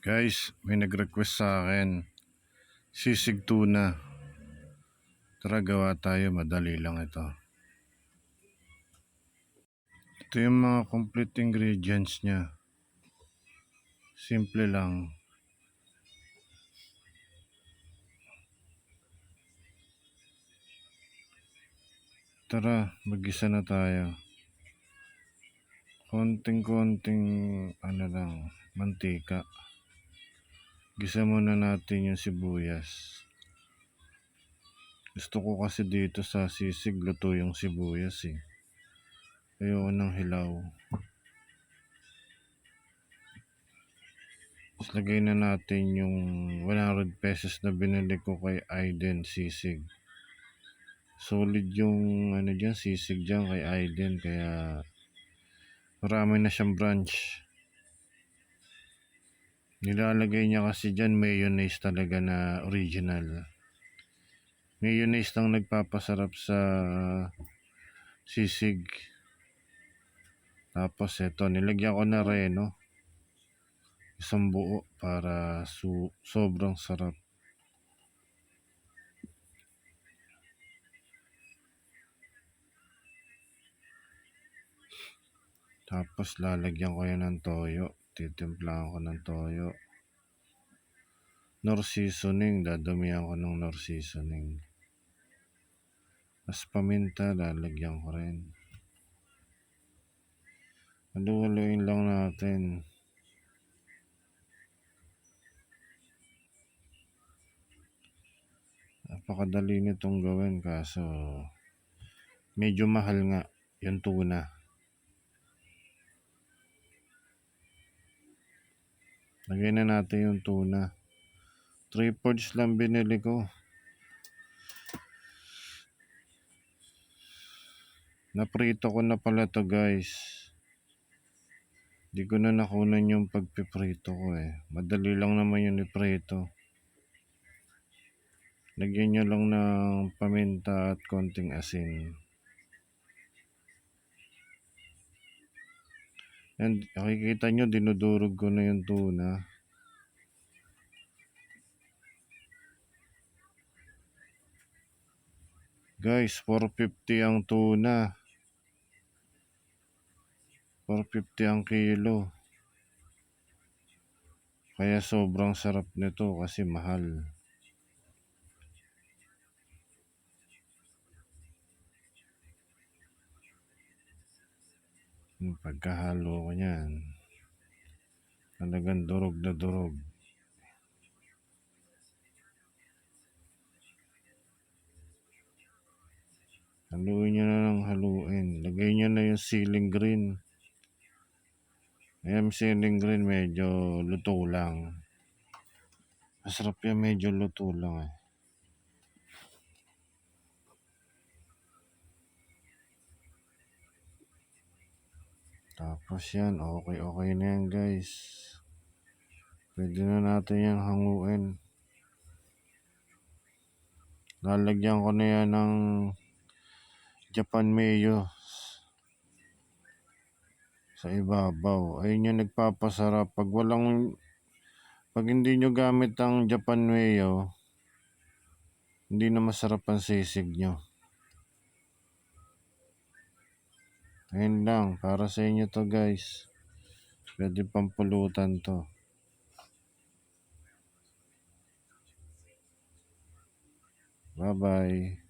Guys, may nag-request sa akin. Sisig tuna. Tara gawa tayo, madali lang ito. Ito yung mga complete ingredients niya. Simple lang. Tara, mag-isa na tayo. Konting-konting lang, mantika. Gisa muna natin yung sibuyas. Gusto ko kasi dito sa sisig luto yung sibuyas eh. Ayoko ng hilaw. Tapos lagay na natin yung 100 pesos na binili ko kay Aiden sisig. Solid yung dyan, sisig dyan kay Aiden, kaya marami na siyang branch. Nilalagay niya kasi dyan mayonnaise talaga na original. Mayonnaise lang nagpapasarap sa sisig. Tapos eto, nilagyan ko na reno. Isang buo para sobrang sarap. Tapos lalagyan ko yan ng toyo. Titimplahan ko ng toyo. Nor seasoning, dadamihan ko ng nor seasoning. Tapos paminta, lalagyan ko rin. Halu-haluin lang natin. Napakadali nitong gawin, kaso medyo mahal nga yung tuna. Lagay na natin yung tuna. 3/4 lang binili ko. Naprito ko na pala to guys. Di ko na nakunan yung pagpiprito ko eh. Madali lang naman yung iprito. Lagyan nyo lang ng paminta at konting asin. And nakikita nyo, dinudurog ko na yung tuna. Guys, 450 ang tuna. 450 ang kilo. Kaya sobrang sarap nito kasi mahal. Yung pagkahalo ko niyan, talagang durog na durog. Haluin nyo na ng haluin. Lagay nyo na yung ceiling green. Ayan, ceiling green medyo luto lang. Masarap yan, medyo luto lang eh. Tapos yan, okay na yan guys. Pwede na natin yan hanguin. Lalagyan ko na yan ng Japan mayo sa ibabaw. Ayun yung nagpapasarap. Pag hindi nyo gamit ang Japan mayo, hindi na masarap ang sisig nyo. Ayun lang, para sa inyo to guys. Pwede pampulutan to. Bye bye.